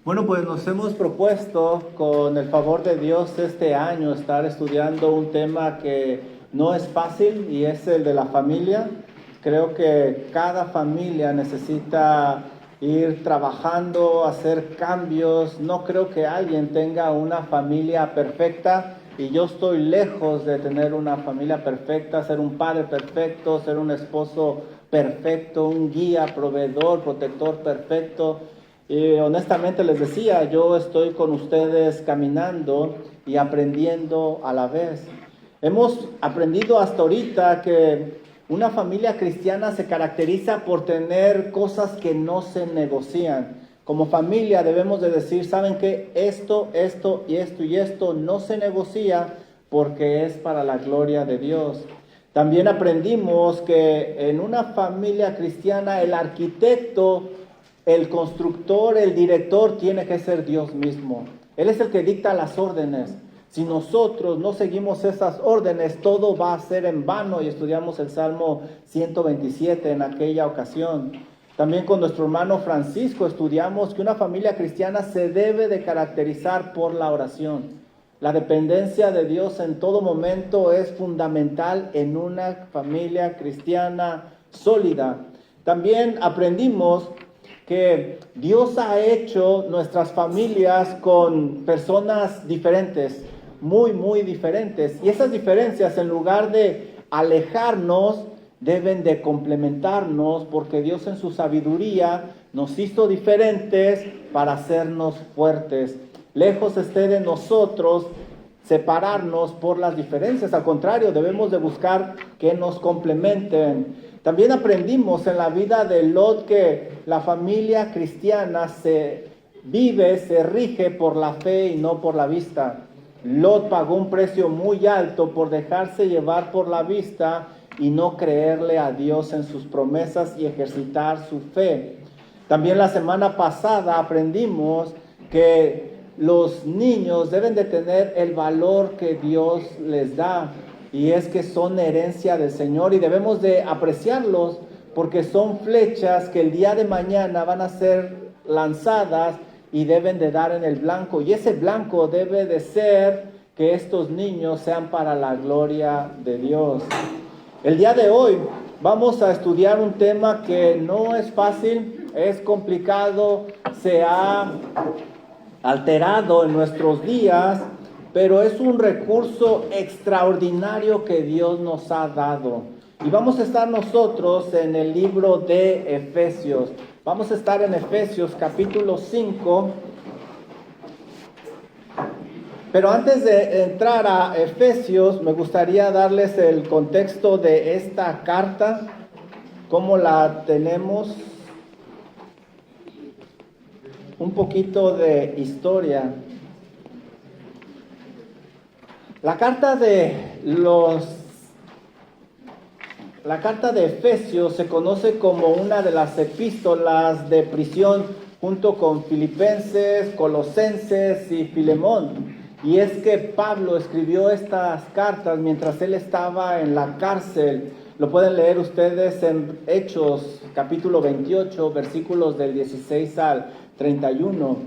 Bueno, pues nos hemos propuesto con el favor de Dios este año estar estudiando un tema que no es fácil y es el de la familia. Creo que cada familia necesita ir trabajando, hacer cambios. No creo que alguien tenga una familia perfecta y yo estoy lejos de tener una familia perfecta, ser un padre perfecto, ser un esposo perfecto, un guía, proveedor, protector perfecto. Y honestamente les decía, yo estoy con ustedes caminando y aprendiendo a la vez. Hemos aprendido hasta ahorita que una familia cristiana se caracteriza por tener cosas que no se negocian. Como familia debemos de decir, ¿saben qué? Esto y esto no se negocia porque es para la gloria de Dios. También aprendimos que en una familia cristiana el arquitecto, el constructor, el director tiene que ser Dios mismo. Él es el que dicta las órdenes. Si nosotros no seguimos esas órdenes, todo va a ser en vano. Y estudiamos el Salmo 127 en aquella ocasión. También con nuestro hermano Francisco estudiamos que una familia cristiana se debe de caracterizar por la oración. La dependencia de Dios en todo momento es fundamental en una familia cristiana sólida. También aprendimos que Dios ha hecho nuestras familias con personas diferentes, muy diferentes. Y esas diferencias, en lugar de alejarnos, deben de complementarnos, porque Dios en su sabiduría nos hizo diferentes para hacernos fuertes. Lejos esté de nosotros separarnos por las diferencias. Al contrario, debemos de buscar que nos complementen. También aprendimos en la vida de Lot que la familia cristiana se rige por la fe y no por la vista. Lot pagó un precio muy alto por dejarse llevar por la vista y no creerle a Dios en sus promesas y ejercitar su fe. También la semana pasada aprendimos que los niños deben de tener el valor que Dios les da, y es que son herencia del Señor y debemos de apreciarlos porque son flechas que el día de mañana van a ser lanzadas y deben de dar en el blanco, y ese blanco debe de ser que estos niños sean para la gloria de Dios. El día de hoy vamos a estudiar un tema que no es fácil, es complicado, se ha alterado en nuestros días, pero es un recurso extraordinario que Dios nos ha dado. Y vamos a estar nosotros en el libro de Efesios. Vamos a estar en Efesios capítulo 5. Pero antes de entrar a Efesios, me gustaría darles el contexto de esta carta, cómo la tenemos, un poquito de historia. La carta de Efesios se conoce como una de las epístolas de prisión, junto con Filipenses, Colosenses y Filemón. Y es que Pablo escribió estas cartas mientras él estaba en la cárcel. Lo pueden leer ustedes en Hechos capítulo 28, versículos del 16 al 31.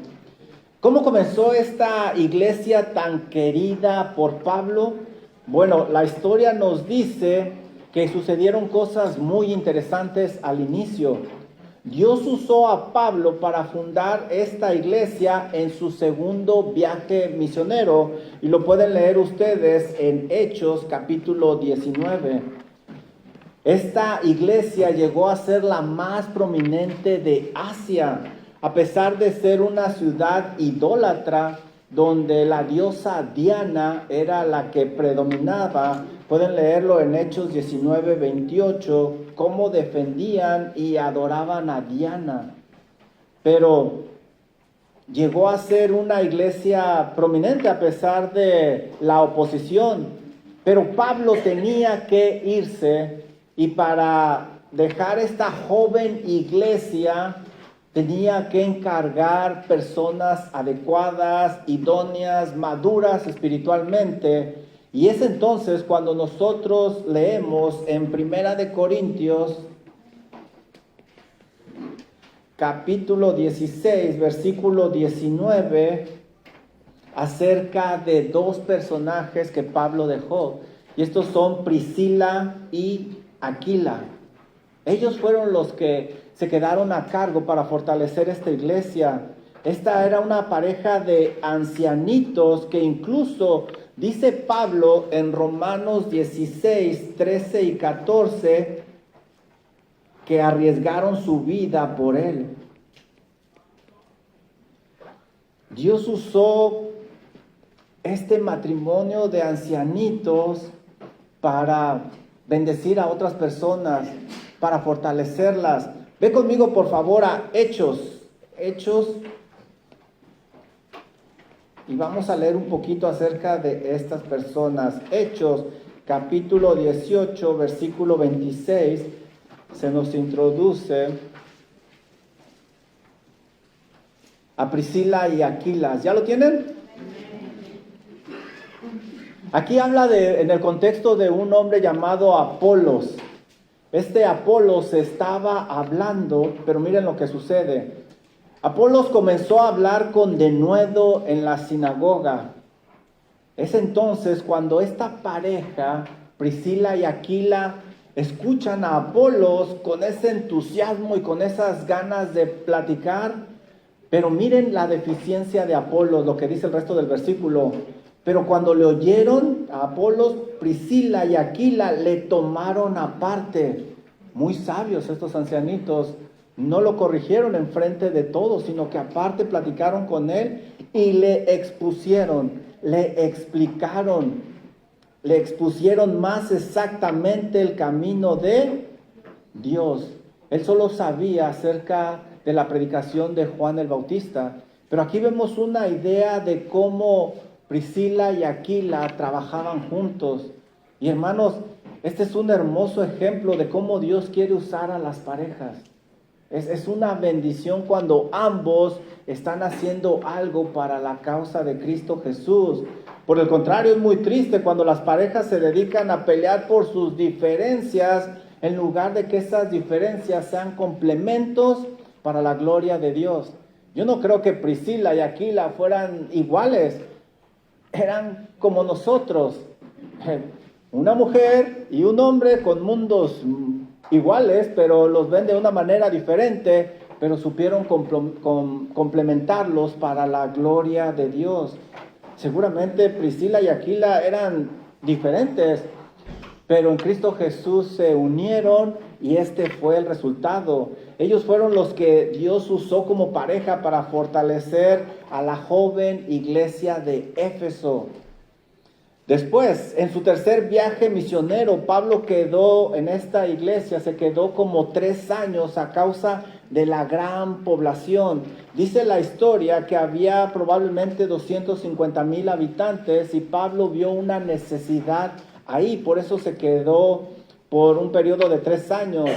¿Cómo comenzó esta iglesia tan querida por Pablo? Bueno, la historia nos dice que sucedieron cosas muy interesantes al inicio. Dios usó a Pablo para fundar esta iglesia en su segundo viaje misionero, y lo pueden leer ustedes en Hechos capítulo 19. Esta iglesia llegó a ser la más prominente de Asia, a pesar de ser una ciudad idólatra donde la diosa Diana era la que predominaba. Pueden leerlo en Hechos 19, 28, cómo defendían y adoraban a Diana. Pero llegó a ser una iglesia prominente a pesar de la oposición. Pero Pablo tenía que irse, y para dejar esta joven iglesia tenía que encargar personas adecuadas, idóneas, maduras espiritualmente. Y es entonces cuando nosotros leemos en Primera de Corintios capítulo 16, versículo 19, acerca de dos personajes que Pablo dejó. Y estos son Priscila y Aquila. Ellos fueron los que se quedaron a cargo para fortalecer esta iglesia. Esta era una pareja de ancianitos que incluso dice Pablo en Romanos 16, 13 y 14 que arriesgaron su vida por él. Dios usó este matrimonio de ancianitos para bendecir a otras personas, para fortalecerlas. Ve conmigo por favor a Hechos, y vamos a leer un poquito acerca de estas personas. Hechos, capítulo 18, versículo 26, se nos introduce a Priscila y Aquila. ¿Ya lo tienen? Aquí habla en el contexto de un hombre llamado Apolos. Este Apolos estaba hablando, pero miren lo que sucede. Apolos comenzó a hablar con denuedo en la sinagoga. Es entonces cuando esta pareja, Priscila y Aquila, escuchan a Apolos con ese entusiasmo y con esas ganas de platicar. Pero miren la deficiencia de Apolos, lo que dice el resto del versículo. Pero cuando le oyeron a Apolos, Priscila y Aquila le tomaron aparte. Muy sabios estos ancianitos. No lo corrigieron en frente de todos, sino que aparte platicaron con él y le expusieron, le explicaron, le expusieron más exactamente el camino de Dios. Él solo sabía acerca de la predicación de Juan el Bautista. Pero aquí vemos una idea de cómo Priscila y Aquila trabajaban juntos. Y hermanos, este es un hermoso ejemplo de cómo Dios quiere usar a las parejas. Es una bendición cuando ambos están haciendo algo para la causa de Cristo Jesús. Por el contrario, es muy triste cuando las parejas se dedican a pelear por sus diferencias en lugar de que esas diferencias sean complementos para la gloria de Dios. Yo no creo que Priscila y Aquila fueran iguales. Eran como nosotros. Una mujer y un hombre con mundos iguales, pero los ven de una manera diferente, pero supieron complementarlos para la gloria de Dios. Seguramente Priscila y Aquila eran diferentes, pero en Cristo Jesús se unieron y este fue el resultado. Ellos fueron los que Dios usó como pareja para fortalecer a la joven iglesia de Éfeso. Después, en su tercer viaje misionero, Pablo quedó en esta iglesia, se quedó como 3 años a causa de la gran población. Dice la historia que había probablemente 250,000 habitantes y Pablo vio una necesidad ahí, por eso se quedó por un periodo de 3 años.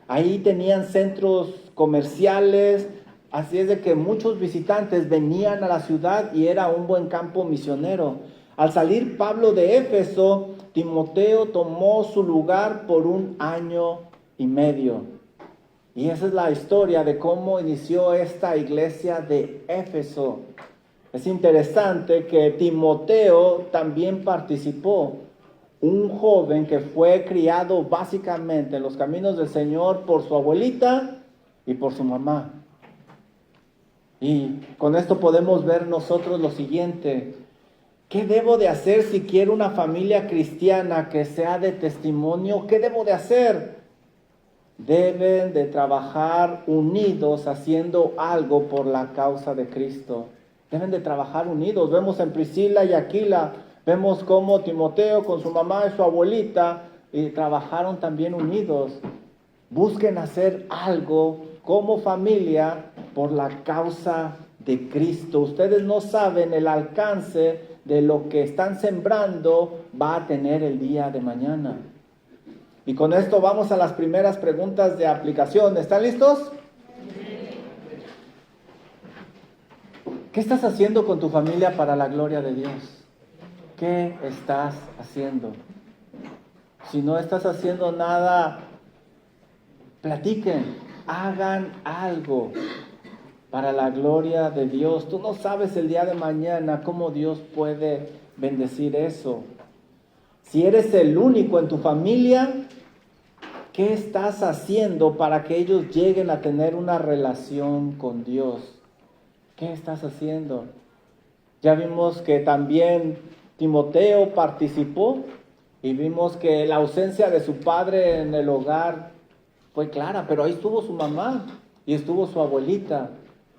Ahí tenían centros comerciales, así es de que muchos visitantes venían a la ciudad y era un buen campo misionero. Al salir Pablo de Éfeso, Timoteo tomó su lugar por 1 año y medio. Y esa es la historia de cómo inició esta iglesia de Éfeso. Es interesante que Timoteo también participó. Un joven que fue criado básicamente en los caminos del Señor por su abuelita y por su mamá. Y con esto podemos ver nosotros lo siguiente. ¿Qué debo de hacer si quiero una familia cristiana que sea de testimonio? ¿Qué debo de hacer? Deben de trabajar unidos haciendo algo por la causa de Cristo. Deben de trabajar unidos. Vemos en Priscila y Aquila, vemos cómo Timoteo con su mamá y su abuelita trabajaron también unidos. Busquen hacer algo como familia por la causa de Cristo. Ustedes no saben el alcance de lo que están sembrando va a tener el día de mañana. Y con esto vamos a las primeras preguntas de aplicación. ¿Están listos? ¿Qué estás haciendo con tu familia para la gloria de Dios? ¿Qué estás haciendo? Si no estás haciendo nada, platiquen, hagan algo para la gloria de Dios. Tú no sabes el día de mañana cómo Dios puede bendecir eso. Si eres el único en tu familia, ¿qué estás haciendo para que ellos lleguen a tener una relación con Dios? ¿Qué estás haciendo? Ya vimos que también Timoteo participó y vimos que la ausencia de su padre en el hogar fue clara, pero ahí estuvo su mamá y estuvo su abuelita.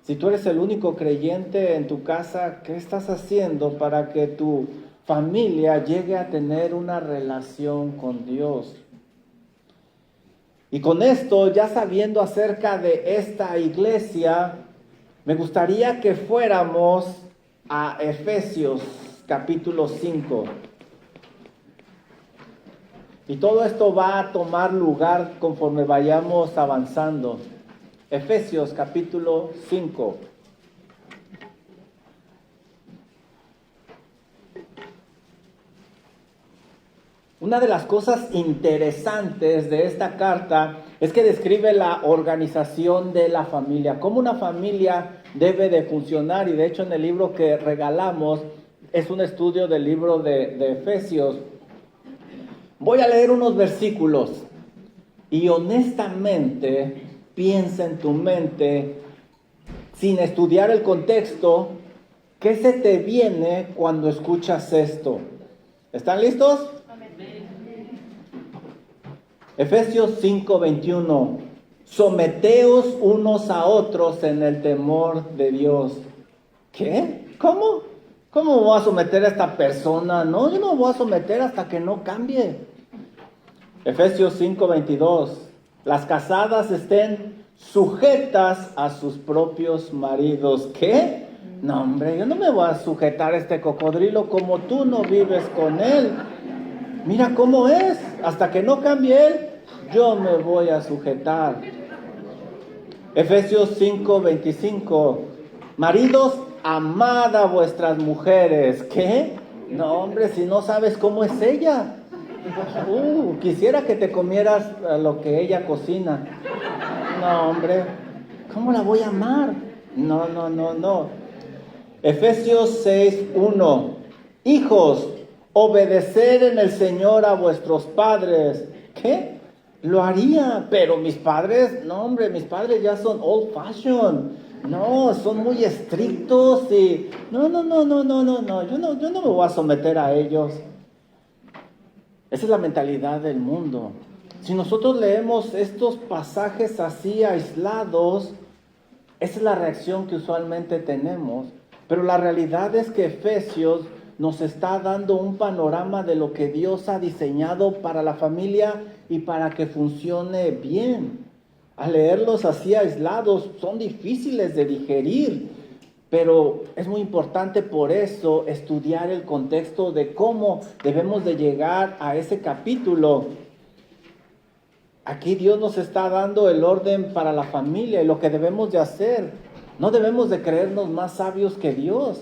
Si tú eres el único creyente en tu casa, ¿qué estás haciendo para que tu familia llegue a tener una relación con Dios? Y con esto, ya sabiendo acerca de esta iglesia, me gustaría que fuéramos a Efesios capítulo 5. Y todo esto va a tomar lugar conforme vayamos avanzando. Efesios capítulo 5. Una de las cosas interesantes de esta carta es que describe la organización de la familia, cómo una familia debe de funcionar. Y de hecho en el libro que regalamos es un estudio del libro de Efesios. Voy a leer unos versículos y honestamente piensa en tu mente, sin estudiar el contexto, ¿qué se te viene cuando escuchas esto? ¿Están listos? Efesios 5:21. Someteos unos a otros en el temor de Dios. ¿Qué? ¿Cómo? ¿Cómo me voy a someter a esta persona? No, yo no me voy a someter hasta que no cambie. Efesios 5:22. Las casadas estén sujetas a sus propios maridos. ¿Qué? No, hombre, yo no me voy a sujetar a este cocodrilo como tú no vives con él. Mira cómo es. Hasta que no cambie él, yo me voy a sujetar. Efesios 5:25. Maridos, amad a vuestras mujeres. ¿Qué? No, hombre, si no sabes cómo es ella. Quisiera que te comieras lo que ella cocina. No, hombre, ¿cómo la voy a amar? No. Efesios 6:1. Hijos, obedecer en el Señor a vuestros padres. ¿Qué? Lo haría, pero mis padres, no, hombre, mis padres ya son old fashion. No, son muy estrictos y no, yo no me voy a someter a ellos. Esa es la mentalidad del mundo. Si nosotros leemos estos pasajes así aislados, esa es la reacción que usualmente tenemos. Pero la realidad es que Efesios nos está dando un panorama de lo que Dios ha diseñado para la familia y para que funcione bien. Al leerlos así aislados son difíciles de digerir, pero es muy importante por eso estudiar el contexto de cómo debemos de llegar a ese capítulo. Aquí Dios nos está dando el orden para la familia y lo que debemos de hacer. No debemos de creernos más sabios que Dios.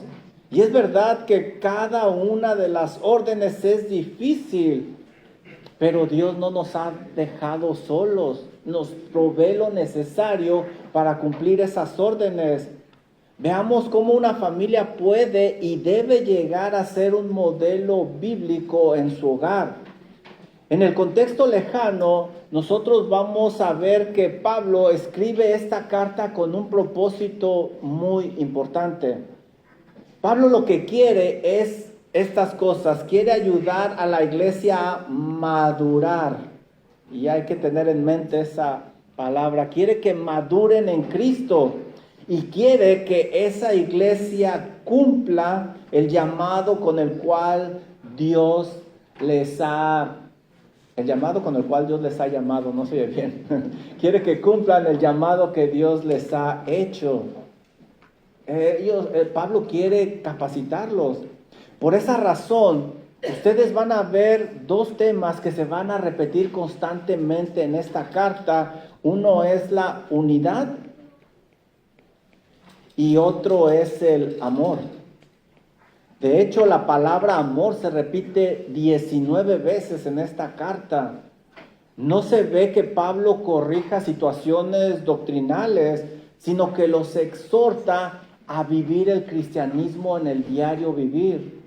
Y es verdad que cada una de las órdenes es difícil, pero Dios no nos ha dejado solos. Nos provee lo necesario para cumplir esas órdenes. Veamos cómo una familia puede y debe llegar a ser un modelo bíblico en su hogar. En el contexto lejano, nosotros vamos a ver que Pablo escribe esta carta con un propósito muy importante. Pablo lo que quiere es estas cosas, quiere ayudar a la iglesia a madurar. Y hay que tener en mente esa palabra. Quiere que maduren en Cristo y quiere que esa iglesia cumpla el llamado con el cual Dios les ha llamado, no se oye bien. Quiere que cumplan el llamado que Dios les ha hecho. Pablo quiere capacitarlos. Por esa razón, ustedes van a ver dos temas que se van a repetir constantemente en esta carta. Uno es la unidad y otro es el amor. De hecho, la palabra amor se repite 19 veces en esta carta. no se ve que Pablo corrija situaciones doctrinales, sino que los exhorta a vivir el cristianismo en el diario vivir.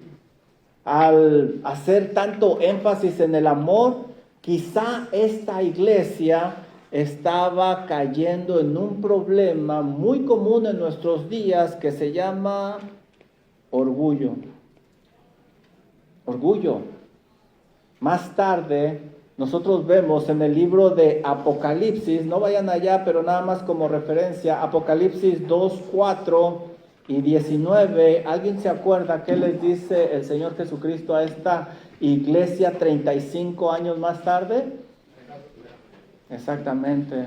Al hacer tanto énfasis en el amor, quizá esta iglesia estaba cayendo en un problema muy común en nuestros días que se llama orgullo. Orgullo. Más tarde, nosotros vemos en el libro de Apocalipsis, no vayan allá, pero nada más como referencia, Apocalipsis 2, 4 y 19. ¿Alguien se acuerda qué les dice el Señor Jesucristo a esta iglesia 35 años más tarde? Exactamente.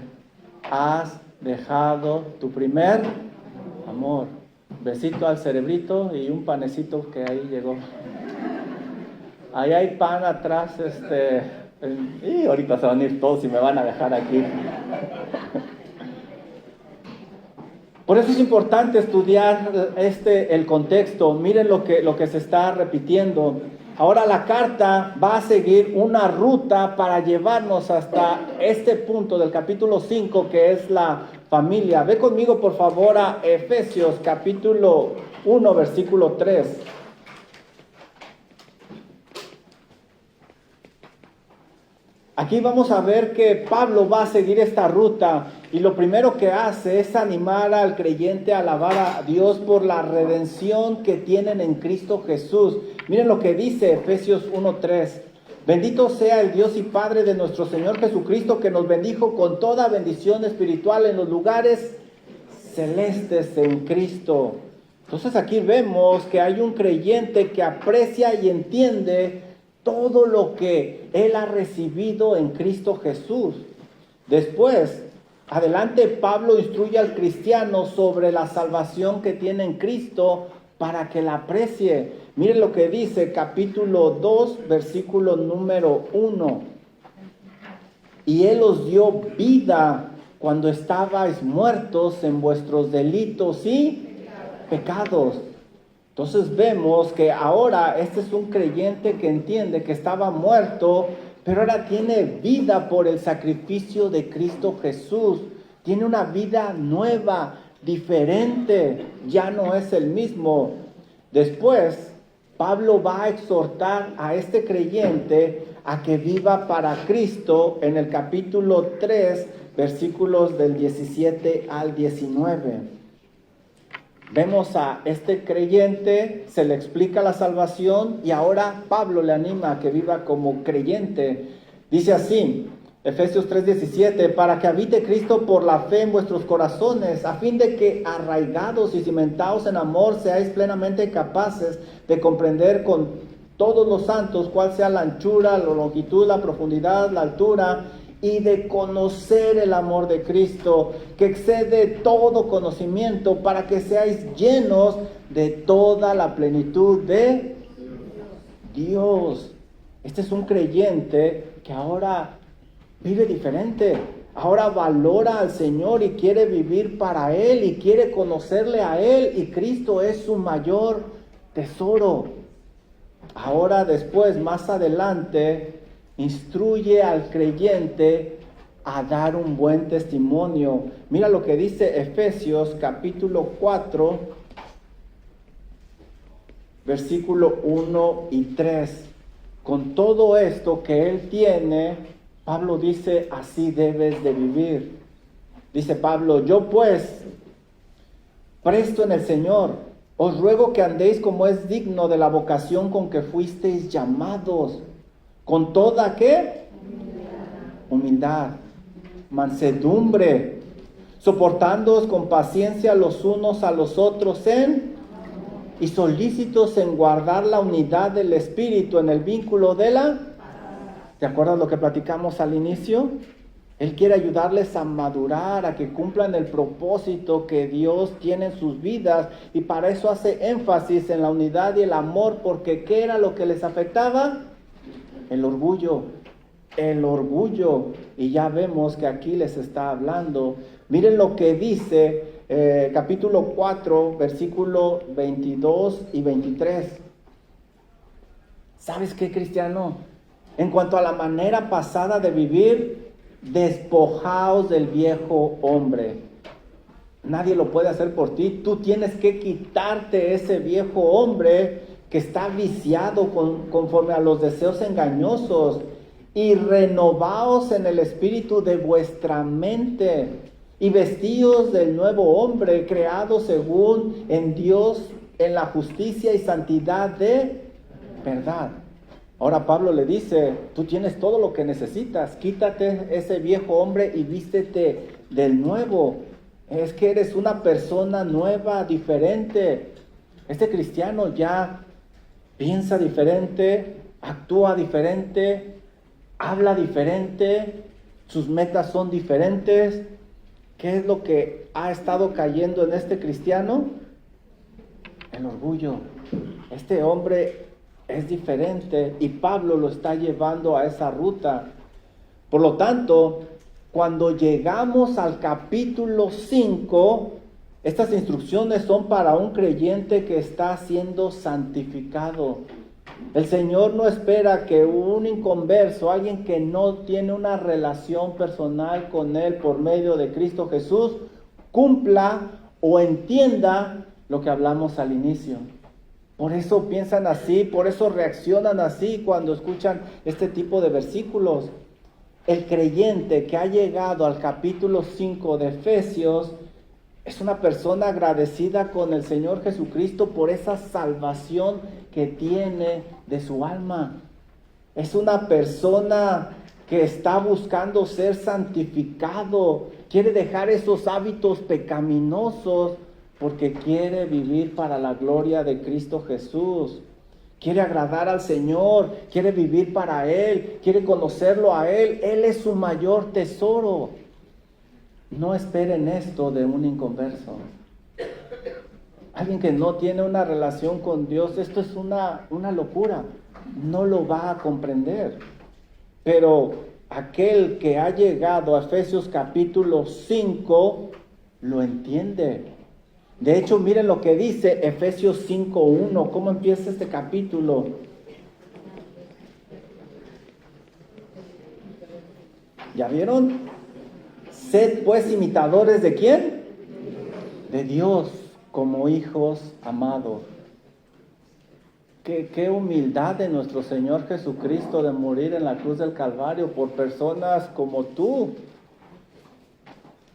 Has dejado tu primer amor. Besito al cerebrito y un panecito que ahí llegó. Ahí hay pan atrás, y ahorita se van a ir todos y me van a dejar aquí. Por eso es importante estudiar el contexto. Miren lo que se está repitiendo. Ahora la carta va a seguir una ruta para llevarnos hasta este punto del capítulo 5, que es la familia. Ve conmigo, por favor, a Efesios capítulo 1, versículo 3. Aquí vamos a ver que Pablo va a seguir esta ruta y lo primero que hace es animar al creyente a alabar a Dios por la redención que tienen en Cristo Jesús. Miren lo que dice Efesios 1:3. Bendito sea el Dios y Padre de nuestro Señor Jesucristo, que nos bendijo con toda bendición espiritual en los lugares celestes en Cristo. Entonces aquí vemos que hay un creyente que aprecia y entiende todo lo que él ha recibido en Cristo Jesús. Después, adelante, Pablo instruye al cristiano sobre la salvación que tiene en Cristo para que la aprecie. Miren lo que dice capítulo 2, versículo número 1. Y él os dio vida cuando estabais muertos en vuestros delitos y pecados. Entonces vemos que ahora este es un creyente que entiende que estaba muerto, pero ahora tiene vida por el sacrificio de Cristo Jesús. Tiene una vida nueva, diferente, ya no es el mismo. Después, Pablo va a exhortar a este creyente a que viva para Cristo en el capítulo 3, versículos del 17 al 19. Vemos a este creyente, se le explica la salvación y ahora Pablo le anima a que viva como creyente. Dice así, Efesios 3:17, para que habite Cristo por la fe en vuestros corazones, a fin de que arraigados y cimentados en amor seáis plenamente capaces de comprender con todos los santos cuál sea la anchura, la longitud, la profundidad, la altura, y de conocer el amor de Cristo, que excede todo conocimiento, para que seáis llenos de toda la plenitud de Dios. Este es un creyente que ahora vive diferente. Ahora valora al Señor y quiere vivir para Él y quiere conocerle a Él, y Cristo es su mayor tesoro. Ahora después, más adelante, instruye al creyente a dar un buen testimonio. Mira lo que dice Efesios capítulo 4, versículo 1 y 3. Con todo esto que él tiene, Pablo dice, así debes de vivir. Dice Pablo, yo pues, presto en el Señor, os ruego que andéis como es digno de la vocación con que fuisteis llamados, con toda, ¿qué? Humildad, mansedumbre, soportándoos con paciencia los unos a los otros y solícitos en guardar la unidad del Espíritu en el vínculo de la... ¿Te acuerdas lo que platicamos al inicio? Él quiere ayudarles a madurar, a que cumplan el propósito que Dios tiene en sus vidas, y para eso hace énfasis en la unidad y el amor, porque ¿qué era lo que les afectaba? El orgullo, y ya vemos que aquí les está hablando. Miren lo que dice capítulo 4, versículo 22 y 23. ¿Sabes qué, cristiano? En cuanto a la manera pasada de vivir, despojaos del viejo hombre. Nadie lo puede hacer por ti. Tú tienes que quitarte ese viejo hombre que está viciado conforme a los deseos engañosos, y renovaos en el espíritu de vuestra mente, y vestíos del nuevo hombre, creado según en Dios, en la justicia y santidad de verdad. Ahora Pablo le dice, tú tienes todo lo que necesitas, quítate ese viejo hombre y vístete del nuevo. Es que eres una persona nueva, diferente. Este cristiano ya piensa diferente, actúa diferente, habla diferente, sus metas son diferentes. ¿Qué es lo que ha estado cayendo en este cristiano? El orgullo. Este hombre es diferente y Pablo lo está llevando a esa ruta. Por lo tanto, cuando llegamos al capítulo 5, estas instrucciones son para un creyente que está siendo santificado. El Señor no espera que un inconverso, alguien que no tiene una relación personal con Él por medio de Cristo Jesús, cumpla o entienda lo que hablamos al inicio. Por eso piensan así, por eso reaccionan así cuando escuchan este tipo de versículos. El creyente que ha llegado al capítulo 5 de Efesios es una persona agradecida con el Señor Jesucristo por esa salvación que tiene de su alma. Es una persona que está buscando ser santificado, quiere dejar esos hábitos pecaminosos porque quiere vivir para la gloria de Cristo Jesús. Quiere agradar al Señor, quiere vivir para Él, quiere conocerlo a Él. Él es su mayor tesoro. No esperen esto de un inconverso. Alguien que no tiene una relación con Dios, esto es una locura. No lo va a comprender. Pero aquel que ha llegado a Efesios capítulo 5, lo entiende. De hecho, miren lo que dice Efesios 5:1. ¿Cómo empieza este capítulo? ¿Ya vieron? Sed pues imitadores ¿de quién? De Dios, como hijos amados. Qué humildad de nuestro Señor Jesucristo de morir en la cruz del Calvario por personas como tú.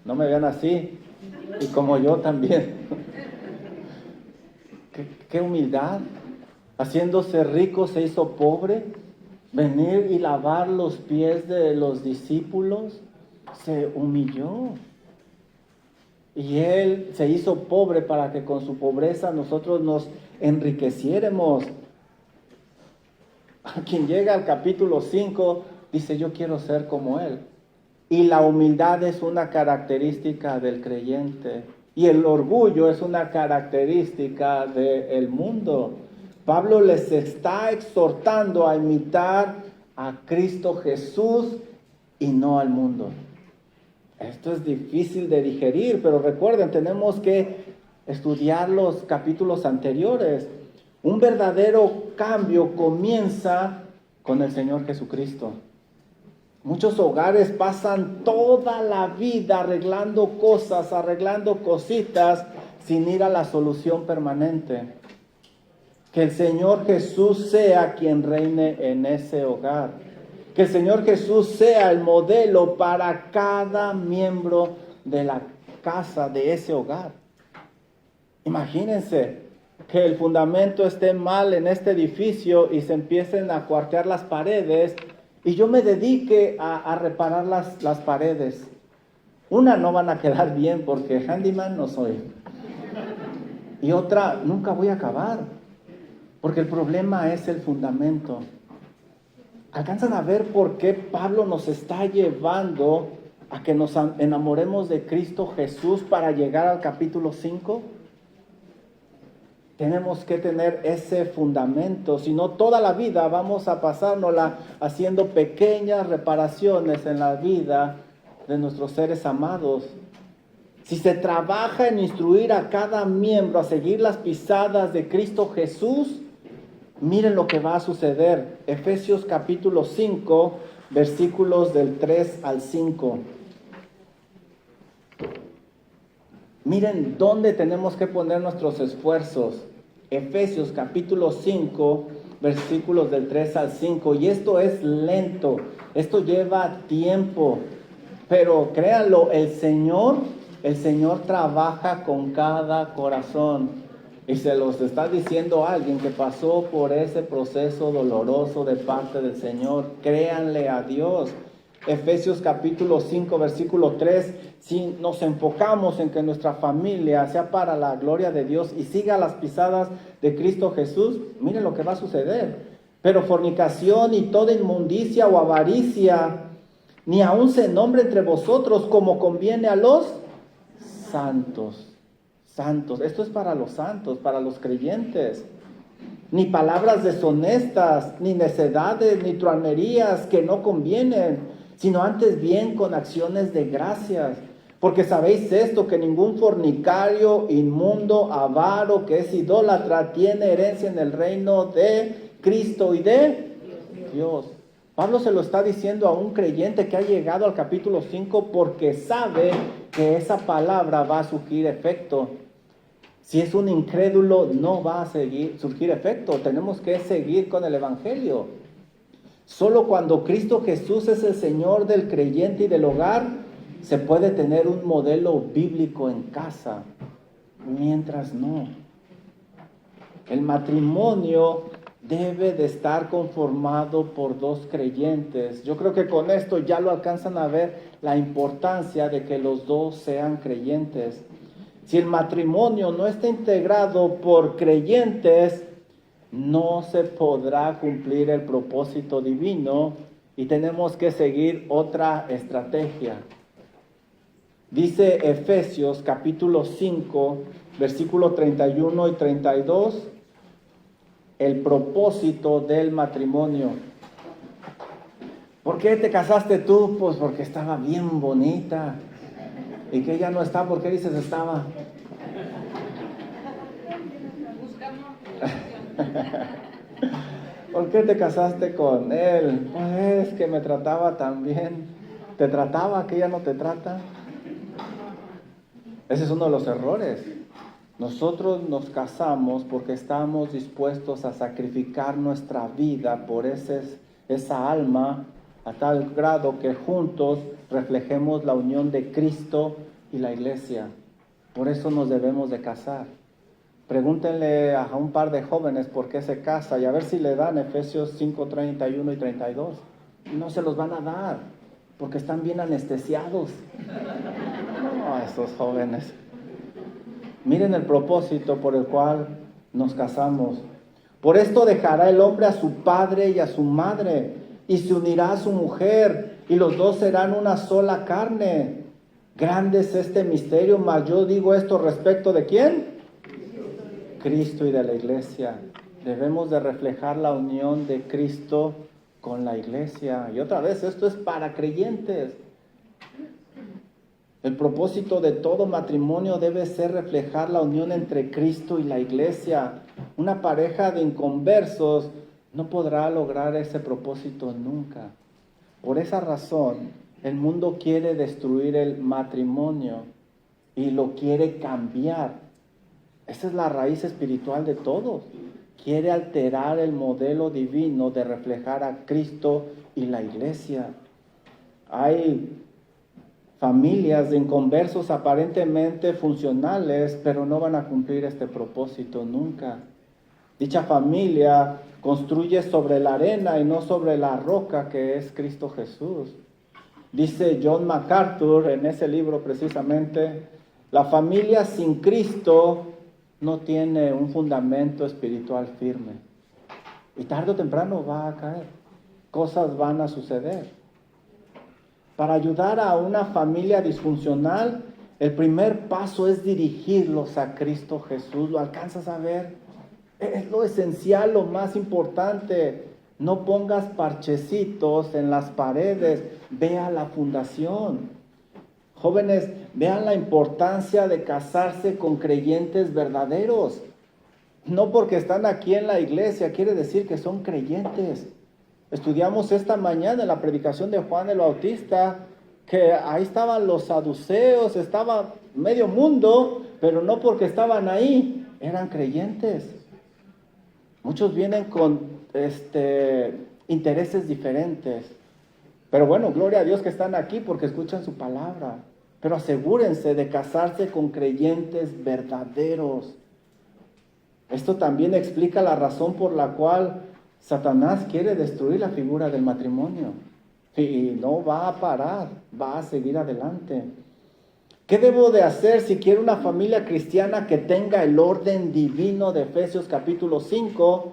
No me vean así. Y como yo también. Qué humildad. Haciéndose rico se hizo pobre. Venir y lavar los pies de los discípulos. Se humilló. Y Él se hizo pobre para que con su pobreza nosotros nos enriqueciéramos. A quien llega al capítulo 5 dice, yo quiero ser como Él. Y la humildad es una característica del creyente. Y el orgullo es una característica del mundo. Pablo les está exhortando a imitar a Cristo Jesús y no al mundo. Esto es difícil de digerir, pero recuerden, tenemos que estudiar los capítulos anteriores. Un verdadero cambio comienza con el Señor Jesucristo. Muchos hogares pasan toda la vida arreglando cosas, arreglando cositas, sin ir a la solución permanente. Que el Señor Jesús sea quien reine en ese hogar. Que el Señor Jesús sea el modelo para cada miembro de la casa, de ese hogar. Imagínense que el fundamento esté mal en este edificio y se empiecen a cuartear las paredes y yo me dedique a reparar las paredes. Una, no van a quedar bien porque handyman no soy. Y otra, nunca voy a acabar porque el problema es el fundamento. ¿Alcanzan a ver por qué Pablo nos está llevando a que nos enamoremos de Cristo Jesús para llegar al capítulo 5? Tenemos que tener ese fundamento, si no toda la vida vamos a pasárnosla haciendo pequeñas reparaciones en la vida de nuestros seres amados. Si se trabaja en instruir a cada miembro a seguir las pisadas de Cristo Jesús, miren lo que va a suceder. Efesios capítulo 5, versículos del 3 al 5. Miren dónde tenemos que poner nuestros esfuerzos. Efesios capítulo 5, versículos del 3 al 5. Y esto es lento, esto lleva tiempo. Pero créanlo, el Señor trabaja con cada corazón. Y se los está diciendo alguien que pasó por ese proceso doloroso de parte del Señor. Créanle a Dios. Efesios capítulo 5, versículo 3. Si nos enfocamos en que nuestra familia sea para la gloria de Dios y siga las pisadas de Cristo Jesús, miren lo que va a suceder. Pero fornicación y toda inmundicia o avaricia, ni aun se nombre entre vosotros como conviene a los santos. Santos, esto es para los santos, para los creyentes. Ni palabras deshonestas, ni necedades, ni truanerías que no convienen, sino antes bien con acciones de gracias. Porque sabéis esto, que ningún fornicario, inmundo, avaro, que es idólatra, tiene herencia en el reino de Cristo y de Dios. Pablo se lo está diciendo a un creyente que ha llegado al capítulo 5 porque sabe que esa palabra va a surgir efecto. Si es un incrédulo, no va a surgir efecto. Tenemos que seguir con el evangelio. Solo cuando Cristo Jesús es el Señor del creyente y del hogar, se puede tener un modelo bíblico en casa. Mientras no. El matrimonio debe de estar conformado por dos creyentes. Yo creo que con esto ya lo alcanzan a ver la importancia de que los dos sean creyentes. Si el matrimonio no está integrado por creyentes, no se podrá cumplir el propósito divino y tenemos que seguir otra estrategia. Dice Efesios capítulo 5, versículo 31 y 32, el propósito del matrimonio. ¿Por qué te casaste tú? Pues porque estaba bien bonita. ¿Y que ella no está? ¿Por qué dices estaba? ¿Por qué te casaste con él? Pues que me trataba tan bien. ¿Te trataba que ella no te trata? Ese es uno de los errores. Nosotros nos casamos porque estamos dispuestos a sacrificar nuestra vida por esa alma, a tal grado que juntos reflejemos la unión de Cristo y la iglesia. Por eso nos debemos de casar. Pregúntenle a un par de jóvenes por qué se casa y a ver si le dan Efesios 5, 31 y 32. No se los van a dar porque están bien anestesiados. No, esos jóvenes. Miren el propósito por el cual nos casamos. Por esto dejará el hombre a su padre y a su madre, y se unirá a su mujer, y los dos serán una sola carne. Grande es este misterio, mas yo digo esto respecto de ¿quién? Cristo y de la iglesia. Debemos de reflejar la unión de Cristo con la iglesia. Y otra vez, esto es para creyentes. El propósito de todo matrimonio debe ser reflejar la unión entre Cristo y la iglesia. Una pareja de inconversos no podrá lograr ese propósito nunca. Por esa razón, el mundo quiere destruir el matrimonio y lo quiere cambiar. Esa es la raíz espiritual de todos. Quiere alterar el modelo divino de reflejar a Cristo y la iglesia. Hay familias de inconversos aparentemente funcionales, pero no van a cumplir este propósito nunca. Dicha familia construye sobre la arena y no sobre la roca que es Cristo Jesús. Dice John MacArthur en ese libro precisamente, la familia sin Cristo no tiene un fundamento espiritual firme. Y tarde o temprano va a caer. Cosas van a suceder. Para ayudar a una familia disfuncional, el primer paso es dirigirlos a Cristo Jesús. ¿Lo alcanzas a ver? Es lo esencial, lo más importante. No pongas parchecitos en las paredes. Vea la fundación. Jóvenes, vean la importancia de casarse con creyentes verdaderos. No porque están aquí en la iglesia quiere decir que son creyentes. Estudiamos esta mañana en la predicación de Juan el Bautista, que ahí estaban los saduceos, estaba medio mundo, pero no porque estaban ahí, eran creyentes. Muchos vienen con intereses diferentes. Pero bueno, gloria a Dios que están aquí porque escuchan su palabra. Pero asegúrense de casarse con creyentes verdaderos. Esto también explica la razón por la cual Satanás quiere destruir la figura del matrimonio. Y no va a parar, va a seguir adelante. ¿Qué debo de hacer si quiero una familia cristiana que tenga el orden divino de Efesios capítulo 5?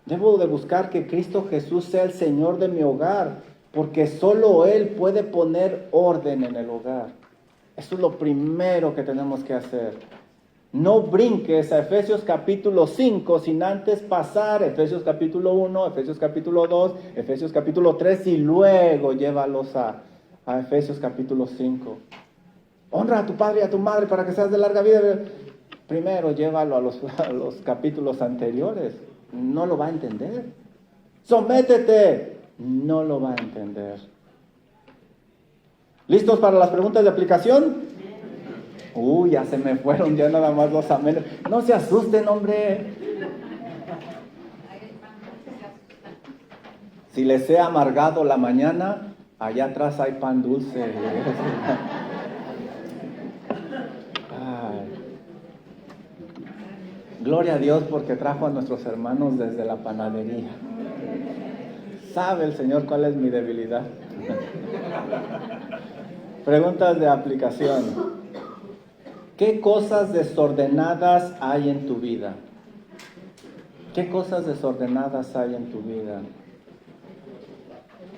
Debo de buscar que Cristo Jesús sea el Señor de mi hogar, porque solo Él puede poner orden en el hogar. Eso es lo primero que tenemos que hacer. No brinques a Efesios capítulo 5 sin antes pasar Efesios capítulo 1, Efesios capítulo 2, Efesios capítulo 3 y luego llévalos a Efesios capítulo 5. Honra a tu padre y a tu madre para que seas de larga vida. Primero llévalo a los capítulos anteriores. No lo va a entender. Sométete. No lo va a entender. ¿Listos para las preguntas de aplicación? Ya se me fueron ya nada más los amenes. No se asusten, hombre. Si les he amargado la mañana, allá atrás hay pan dulce. Gloria a Dios porque trajo a nuestros hermanos desde la panadería. ¿Sabe el Señor cuál es mi debilidad? Preguntas de aplicación. ¿Qué cosas desordenadas hay en tu vida? ¿Qué cosas desordenadas hay en tu vida?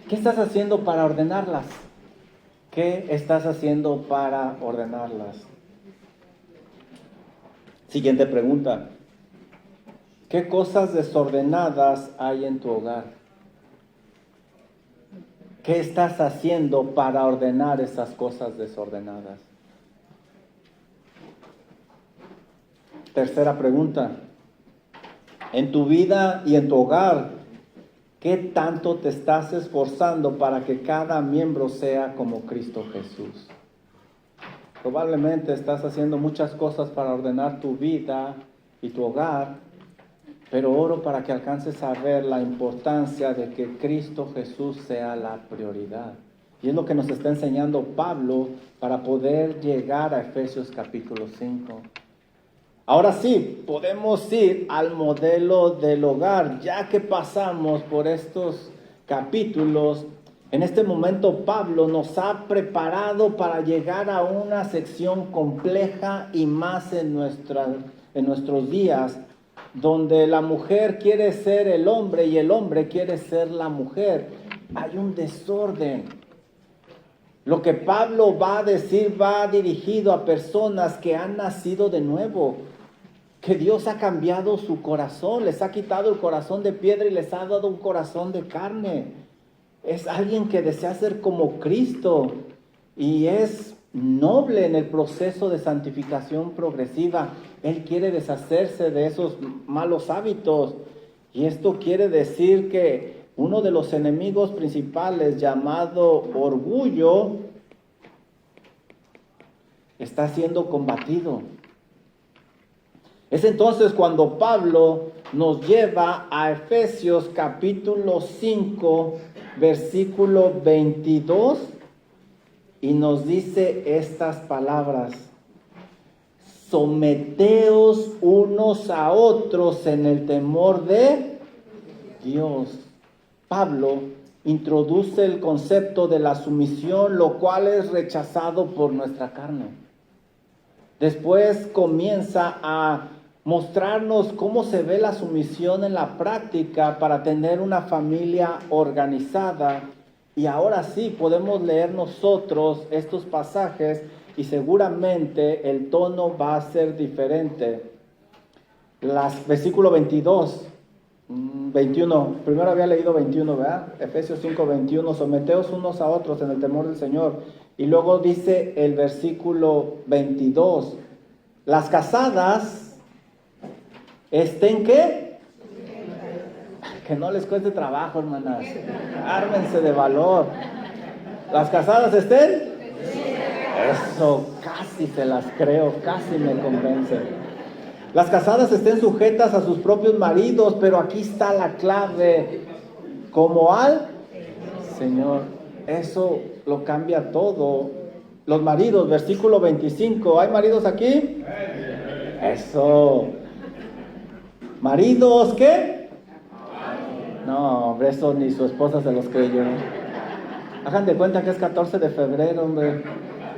¿Qué estás haciendo para ordenarlas? ¿Qué estás haciendo para ordenarlas? Siguiente pregunta. ¿Qué cosas desordenadas hay en tu hogar? ¿Qué estás haciendo para ordenar esas cosas desordenadas? Tercera pregunta. En tu vida y en tu hogar, ¿qué tanto te estás esforzando para que cada miembro sea como Cristo Jesús? Probablemente estás haciendo muchas cosas para ordenar tu vida y tu hogar, pero oro para que alcances a ver la importancia de que Cristo Jesús sea la prioridad. Y es lo que nos está enseñando Pablo para poder llegar a Efesios capítulo 5. Ahora sí, podemos ir al modelo del hogar. Ya que pasamos por estos capítulos, en este momento Pablo nos ha preparado para llegar a una sección compleja y más en nuestros días, donde la mujer quiere ser el hombre y el hombre quiere ser la mujer. Hay un desorden. Lo que Pablo va a decir va dirigido a personas que han nacido de nuevo, que Dios ha cambiado su corazón, les ha quitado el corazón de piedra y les ha dado un corazón de carne. Es alguien que desea ser como Cristo y es noble en el proceso de santificación progresiva. Él quiere deshacerse de esos malos hábitos. Y esto quiere decir que uno de los enemigos principales, llamado orgullo, está siendo combatido. Es entonces cuando Pablo nos lleva a Efesios capítulo 5, versículo 22, y nos dice estas palabras: someteos unos a otros en el temor de Dios. Pablo introduce el concepto de la sumisión, lo cual es rechazado por nuestra carne. Después comienza a mostrarnos cómo se ve la sumisión en la práctica para tener una familia organizada. Y ahora sí podemos leer nosotros estos pasajes y seguramente el tono va a ser diferente. Versículo 22, 21, primero había leído 21, ¿verdad? Efesios 5, 21, someteos unos a otros en el temor del Señor. Y luego dice el versículo 22, las casadas estén ¿qué? Que no les cueste trabajo, hermanas. Ármense de valor. ¿Las casadas estén? Eso, casi se las creo, casi me convence. Las casadas estén sujetas a sus propios maridos, pero aquí está la clave. Como al Señor. Eso lo cambia todo. Los maridos, versículo 25. ¿Hay maridos aquí? Eso. ¿Maridos qué? No, hombre, eso ni su esposa se los creyó. Hagan de cuenta que es 14 de febrero, hombre.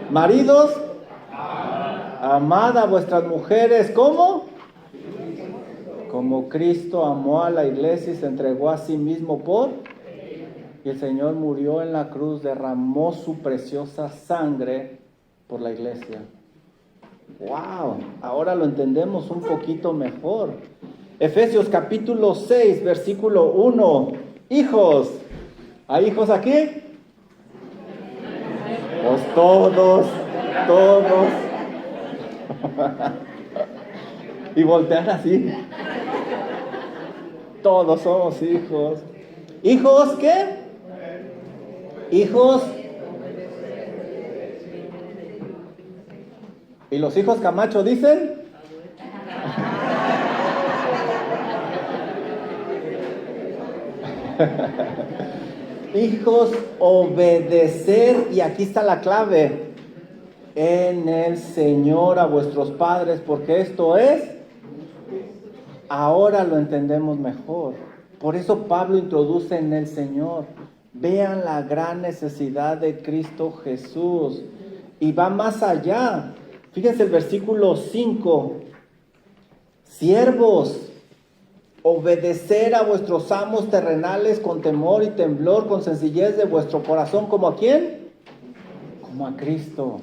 Maridos, amad a vuestras mujeres, ¿cómo? Como Cristo amó a la iglesia y se entregó a sí mismo por... Y el Señor murió en la cruz, derramó su preciosa sangre por la iglesia. ¡Wow! Ahora lo entendemos un poquito mejor. Efesios capítulo 6, versículo 1. Hijos, ¿hay hijos aquí? Pues todos. Y voltean así. Todos somos hijos. ¿Hijos qué? Hijos. ¿Y los hijos Camacho dicen? Hijos, obedecer, y aquí está la clave, en el Señor a vuestros padres, porque esto es, ahora lo entendemos mejor. Por eso Pablo introduce en el Señor. Vean la gran necesidad de Cristo Jesús. Y va más allá. Fíjense el versículo 5. Siervos, obedecer a vuestros amos terrenales con temor y temblor, con sencillez de vuestro corazón. ¿Como a quién? Como a Cristo.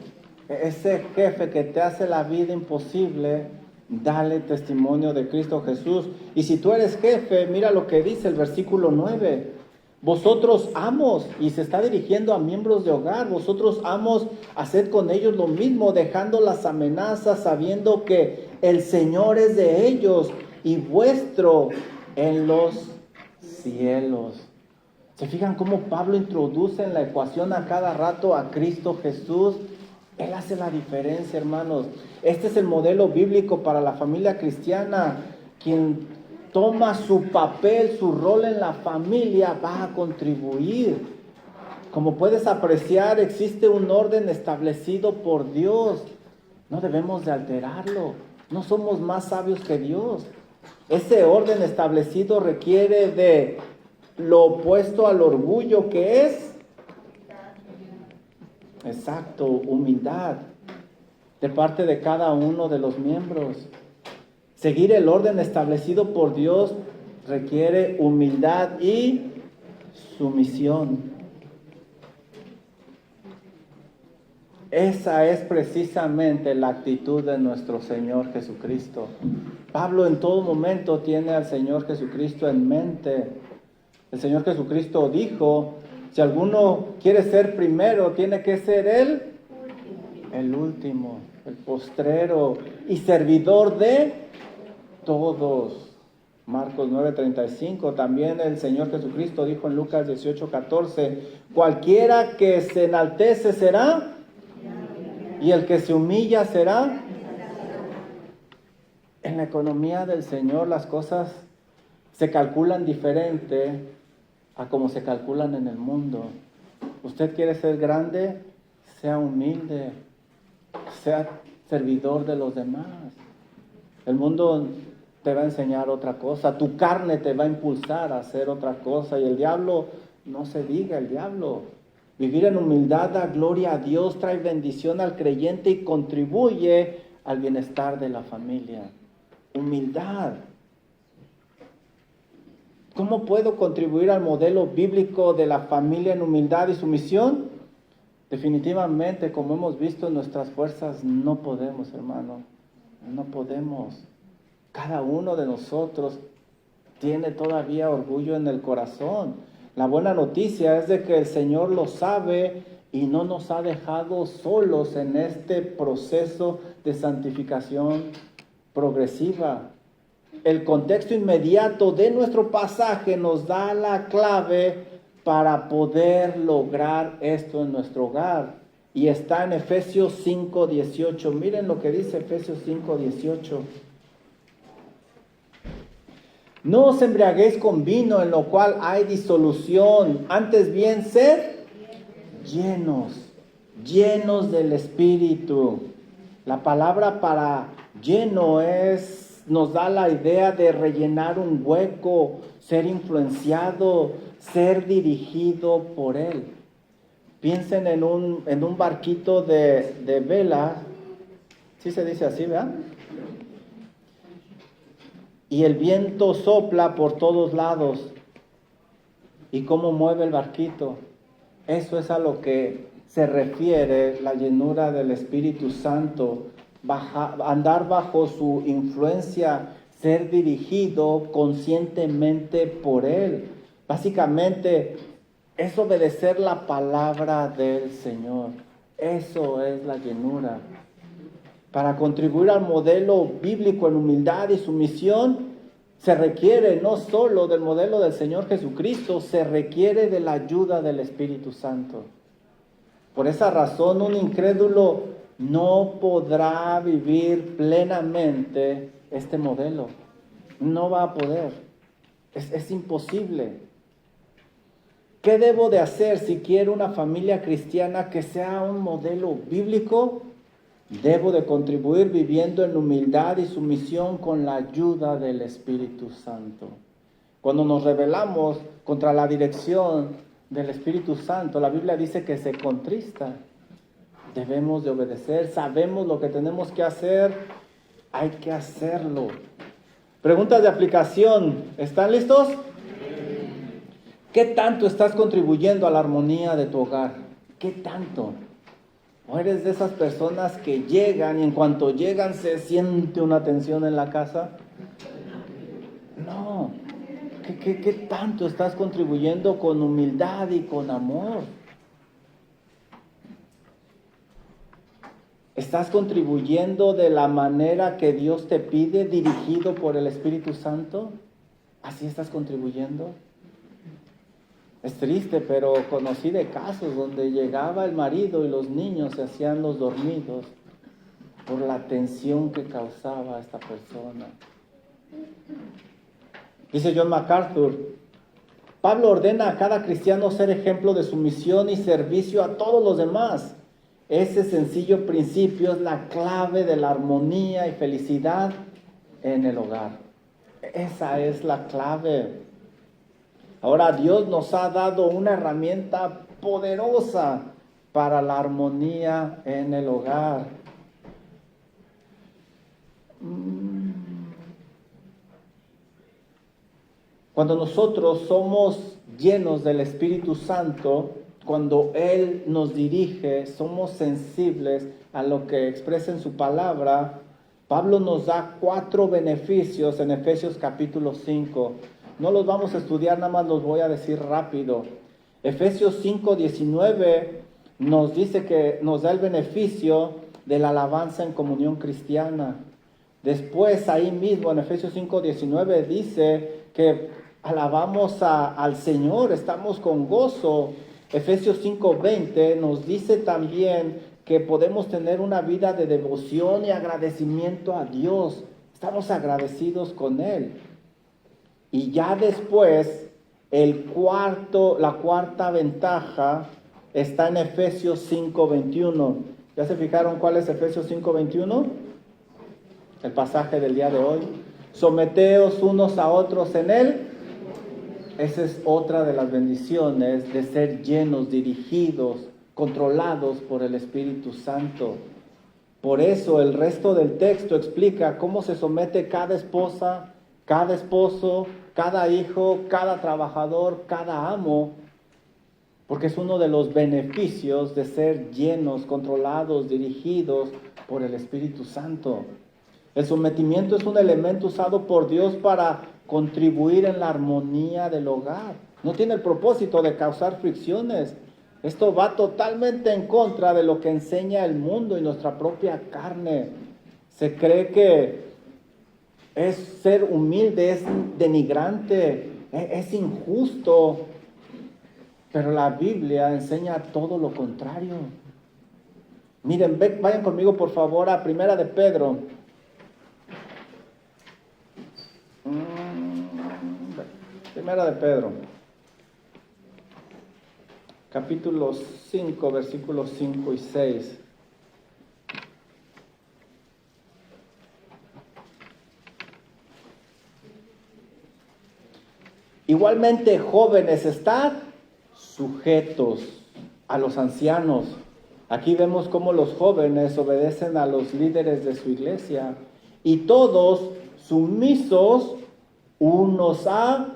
Ese jefe que te hace la vida imposible, dale testimonio de Cristo Jesús. Y si tú eres jefe, mira lo que dice el versículo 9. Vosotros amos, y se está dirigiendo a miembros de hogar, vosotros amos, haced con ellos lo mismo, dejando las amenazas, sabiendo que el Señor es de ellos y vuestro en los cielos. ¿Se fijan cómo Pablo introduce en la ecuación a cada rato a Cristo Jesús? Él hace la diferencia, hermanos. Este es el modelo bíblico para la familia cristiana. Quien toma su papel, su rol en la familia, va a contribuir. Como puedes apreciar, existe un orden establecido por Dios. No debemos de alterarlo. No somos más sabios que Dios. Ese orden establecido requiere de lo opuesto al orgullo, que es, exacto, humildad de parte de cada uno de los miembros. Seguir el orden establecido por Dios requiere humildad y sumisión. Esa es precisamente la actitud de nuestro Señor Jesucristo. Pablo en todo momento tiene al Señor Jesucristo en mente. El Señor Jesucristo dijo, si alguno quiere ser primero, tiene que ser él el último, el postrero y servidor de todos. Marcos 9:35. También el Señor Jesucristo dijo en Lucas 18:14, cualquiera que se enaltece será, y el que se humilla será. En la economía del Señor las cosas se calculan diferente a como se calculan en el mundo. Usted quiere ser grande, sea humilde, sea servidor de los demás. El mundo te va a enseñar otra cosa, tu carne te va a impulsar a hacer otra cosa, y el diablo, no se diga, el diablo. Vivir en humildad da gloria a Dios, trae bendición al creyente y contribuye al bienestar de la familia. Humildad. ¿Cómo puedo contribuir al modelo bíblico de la familia en humildad y sumisión? Definitivamente, como hemos visto en nuestras fuerzas, no podemos, hermano. No podemos. Cada uno de nosotros tiene todavía orgullo en el corazón. La buena noticia es de que el Señor lo sabe y no nos ha dejado solos en este proceso de santificación progresiva. el contexto inmediato de nuestro pasaje nos da la clave para poder lograr esto en nuestro hogar. Y está en Efesios 5:18. Miren lo que dice Efesios 5:18. No os embriaguéis con vino, en lo cual hay disolución, antes bien sed llenos del Espíritu. La palabra para lleno nos da la idea de rellenar un hueco, ser influenciado, ser dirigido por Él. Piensen en un barquito de vela, ¿sí se dice así, verdad? Y el viento sopla por todos lados. ¿Y cómo mueve el barquito? Eso es a lo que se refiere la llenura del Espíritu Santo. Andar bajo su influencia, ser dirigido conscientemente por Él. Básicamente es obedecer la palabra del Señor. Eso es la llenura. Para contribuir al modelo bíblico en humildad y sumisión, se requiere no solo del modelo del Señor Jesucristo, se requiere de la ayuda del Espíritu Santo. Por esa razón, un incrédulo no podrá vivir plenamente este modelo. No va a poder. Es imposible. ¿Qué debo de hacer si quiero una familia cristiana que sea un modelo bíblico? Debo de contribuir viviendo en humildad y sumisión con la ayuda del Espíritu Santo. Cuando nos rebelamos contra la dirección del Espíritu Santo, la Biblia dice que se contrista. Debemos de obedecer, sabemos lo que tenemos que hacer, hay que hacerlo. Preguntas de aplicación, ¿están listos? ¿Qué tanto estás contribuyendo a la armonía de tu hogar? ¿Qué tanto? ¿O eres de esas personas que llegan y en cuanto llegan se siente una tensión en la casa? No. ¿Qué tanto estás contribuyendo con humildad y con amor? ¿Estás contribuyendo de la manera que Dios te pide, dirigido por el Espíritu Santo? ¿Así estás contribuyendo? Es triste, pero conocí de casos donde llegaba el marido y los niños se hacían los dormidos por la tensión que causaba esta persona. Dice John MacArthur, Pablo ordena a cada cristiano ser ejemplo de sumisión y servicio a todos los demás. Ese sencillo principio es la clave de la armonía y felicidad en el hogar. Esa es la clave. Ahora Dios nos ha dado una herramienta poderosa para la armonía en el hogar. Cuando nosotros somos llenos del Espíritu Santo, cuando Él nos dirige, somos sensibles a lo que expresa en su palabra, Pablo nos da 4 beneficios en Efesios capítulo 5. No los vamos a estudiar, nada más los voy a decir rápido. Efesios 5:19 nos dice que nos da el beneficio de la alabanza en comunión cristiana. Después, ahí mismo en Efesios 5:19 dice que alabamos al Señor, estamos con gozo. Efesios 5:20 nos dice también que podemos tener una vida de devoción y agradecimiento a Dios. Estamos agradecidos con Él. Y ya después, la cuarta ventaja está en Efesios 5:21. ¿Ya se fijaron cuál es Efesios 5:21? El pasaje del día de hoy. Someteos unos a otros en Él. Esa es otra de las bendiciones de ser llenos, dirigidos, controlados por el Espíritu Santo. Por eso el resto del texto explica cómo se somete cada esposa, cada esposo, cada hijo, cada trabajador, cada amo, porque es uno de los beneficios de ser llenos, controlados, dirigidos por el Espíritu Santo. El sometimiento es un elemento usado por Dios para contribuir en la armonía del hogar. No tiene el propósito de causar fricciones. Esto va totalmente en contra de lo que enseña el mundo y nuestra propia carne. Se cree que es ser humilde, es denigrante, es injusto. Pero la Biblia enseña todo lo contrario. Miren, vayan conmigo por favor a Primera de Pedro. Primera de Pedro. Capítulo 5, versículos 5 y 6. Igualmente, jóvenes, estad sujetos a los ancianos. Aquí vemos cómo los jóvenes obedecen a los líderes de su iglesia. Y todos sumisos unos a...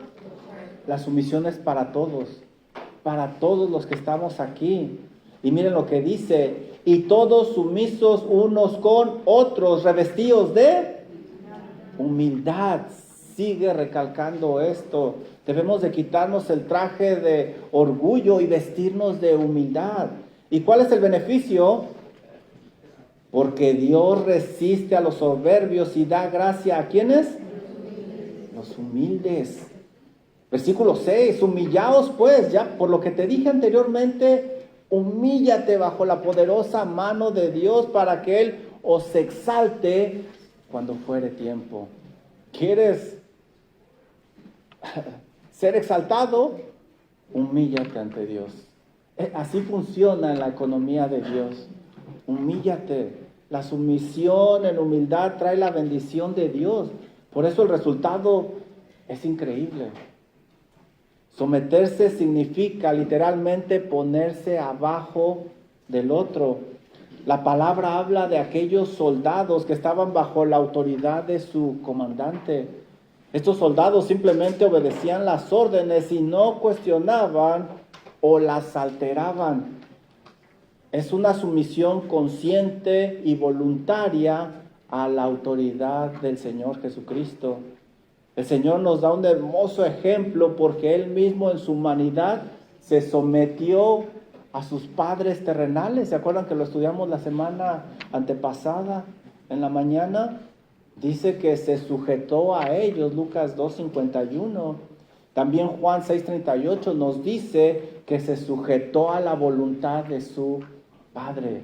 La sumisión es para todos los que estamos aquí. Y miren lo que dice, y todos sumisos unos con otros, revestidos de humildad. Sigue recalcando esto. Debemos de quitarnos el traje de orgullo y vestirnos de humildad. ¿Y cuál es el beneficio? Porque Dios resiste a los soberbios y da gracia a ¿quiénes? Los humildes. Versículo 6, humillaos pues, ya por lo que te dije anteriormente, humíllate bajo la poderosa mano de Dios para que Él os exalte cuando fuere tiempo. ¿Quieres ser exaltado? Humíllate ante Dios. Así funciona en la economía de Dios. Humíllate. La sumisión en humildad trae la bendición de Dios. Por eso el resultado es increíble. Someterse significa literalmente ponerse abajo del otro. La palabra habla de aquellos soldados que estaban bajo la autoridad de su comandante. Estos soldados simplemente obedecían las órdenes y no cuestionaban o las alteraban. Es una sumisión consciente y voluntaria a la autoridad del Señor Jesucristo. El Señor nos da un hermoso ejemplo porque Él mismo en su humanidad se sometió a sus padres terrenales. ¿Se acuerdan que lo estudiamos la semana antepasada en la mañana? Dice que se sujetó a ellos, Lucas 2:51. También Juan 6:38 nos dice que se sujetó a la voluntad de su Padre.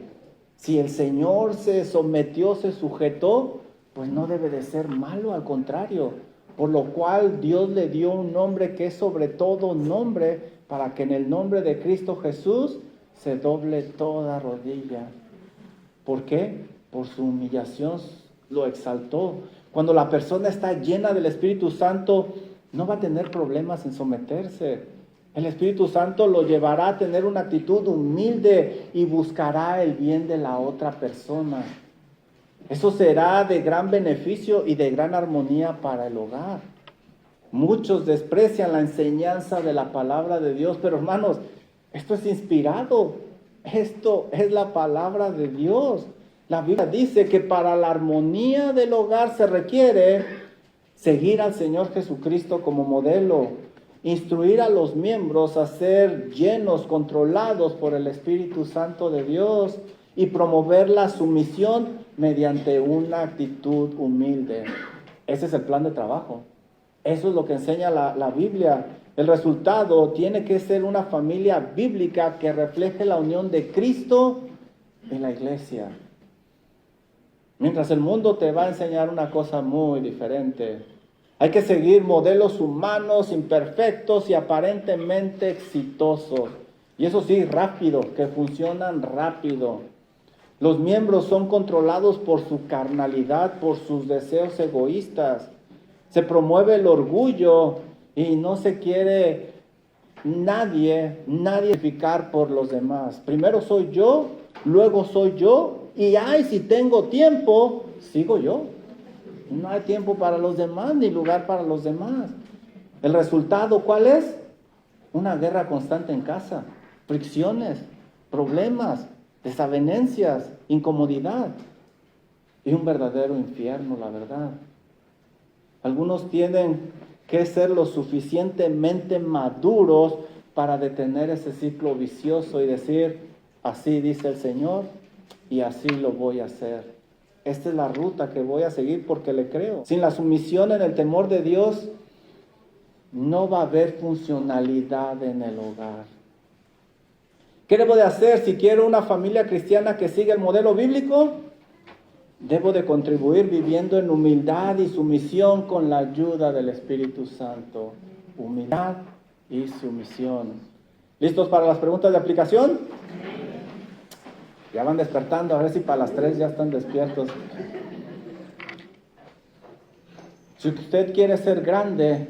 Si el Señor se sometió, se sujetó, pues no debe de ser malo, al contrario. Por lo cual Dios le dio un nombre que es sobre todo nombre, para que en el nombre de Cristo Jesús se doble toda rodilla. ¿Por qué? Por su humillación lo exaltó. Cuando la persona está llena del Espíritu Santo, no va a tener problemas en someterse. El Espíritu Santo lo llevará a tener una actitud humilde y buscará el bien de la otra persona. Eso será de gran beneficio y de gran armonía para el hogar. Muchos desprecian la enseñanza de la palabra de Dios, pero hermanos, esto es inspirado. Esto es la palabra de Dios. La Biblia dice que para la armonía del hogar se requiere seguir al Señor Jesucristo como modelo, instruir a los miembros a ser llenos, controlados por el Espíritu Santo de Dios y promover la sumisión mediante una actitud humilde. Ese es el plan de trabajo. Eso es lo que enseña la Biblia. El resultado tiene que ser una familia bíblica que refleje la unión de Cristo en la iglesia. Mientras el mundo te va a enseñar una cosa muy diferente. Hay que seguir modelos humanos, imperfectos y aparentemente exitosos. Y eso sí, rápido, que funcionan rápido. Los miembros son controlados por su carnalidad, por sus deseos egoístas. Se promueve el orgullo y no se quiere nadie edificar por los demás. Primero soy yo, luego soy yo, y si tengo tiempo, sigo yo. No hay tiempo para los demás, ni lugar para los demás. ¿El resultado cuál es? Una guerra constante en casa, fricciones, problemas, desavenencias, incomodidad y un verdadero infierno, la verdad. Algunos tienen que ser lo suficientemente maduros para detener ese ciclo vicioso y decir, así dice el Señor y así lo voy a hacer. esta es la ruta que voy a seguir porque le creo. Sin la sumisión en el temor de Dios, no va a haber funcionalidad en el hogar. ¿Qué debo de hacer si quiero una familia cristiana que siga el modelo bíblico? Debo de contribuir viviendo en humildad y sumisión con la ayuda del Espíritu Santo. Humildad y sumisión. ¿Listos para las preguntas de aplicación? Ya van despertando, a ver si para las 3 ya están despiertos. Si usted quiere ser grande,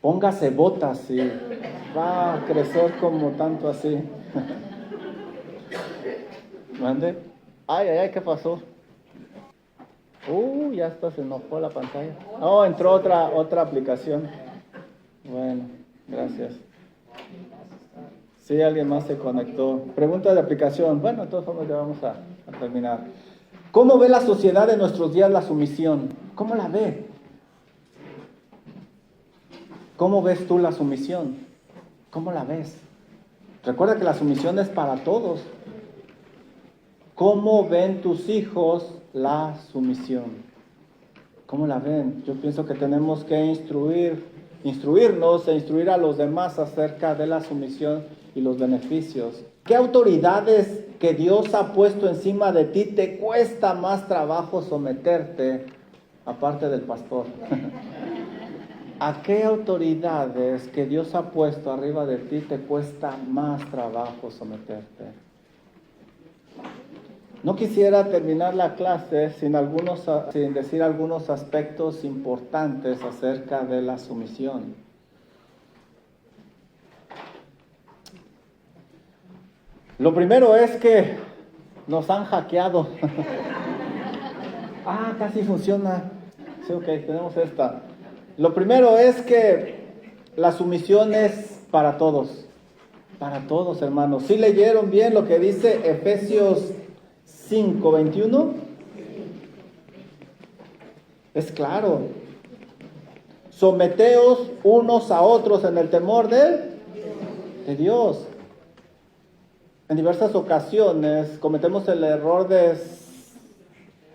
póngase botas y va a crecer como tanto así. ¿Mande? Ay, ¿qué pasó? Ya está, se enojó la pantalla. Oh, entró otra aplicación. Bueno, gracias. Sí, alguien más se conectó. Pregunta de aplicación. Bueno, de todas formas ya vamos a terminar. ¿Cómo ve la sociedad de nuestros días la sumisión? ¿Cómo la ve? ¿Cómo ves tú la sumisión? ¿Cómo la ves? Recuerda que la sumisión es para todos. ¿Cómo ven tus hijos la sumisión? ¿Cómo la ven? Yo pienso que tenemos que instruirnos e instruir a los demás acerca de la sumisión y los beneficios. ¿Qué autoridades que Dios ha puesto encima de ti te cuesta más trabajo someterte, aparte del pastor? ¿A qué autoridades que Dios ha puesto arriba de ti te cuesta más trabajo someterte? No quisiera terminar la clase sin decir algunos aspectos importantes acerca de la sumisión. Lo primero es que nos han hackeado. Casi funciona. Sí, ok, tenemos esta. Lo primero es que la sumisión es para todos. Para todos, hermanos. ¿Sí leyeron bien lo que dice Efesios 5:21? Es claro. Someteos unos a otros en el temor de Dios. En diversas ocasiones cometemos el error de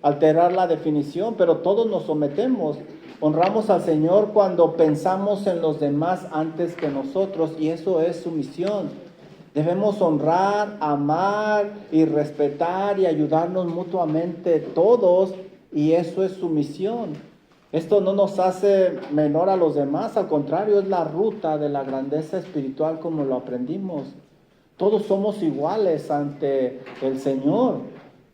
alterar la definición, pero todos nos sometemos. Honramos al Señor cuando pensamos en los demás antes que nosotros, y eso es sumisión. Debemos honrar, amar y respetar y ayudarnos mutuamente todos, y eso es sumisión. Esto no nos hace menor a los demás, al contrario, es la ruta de la grandeza espiritual como lo aprendimos. Todos somos iguales ante el Señor.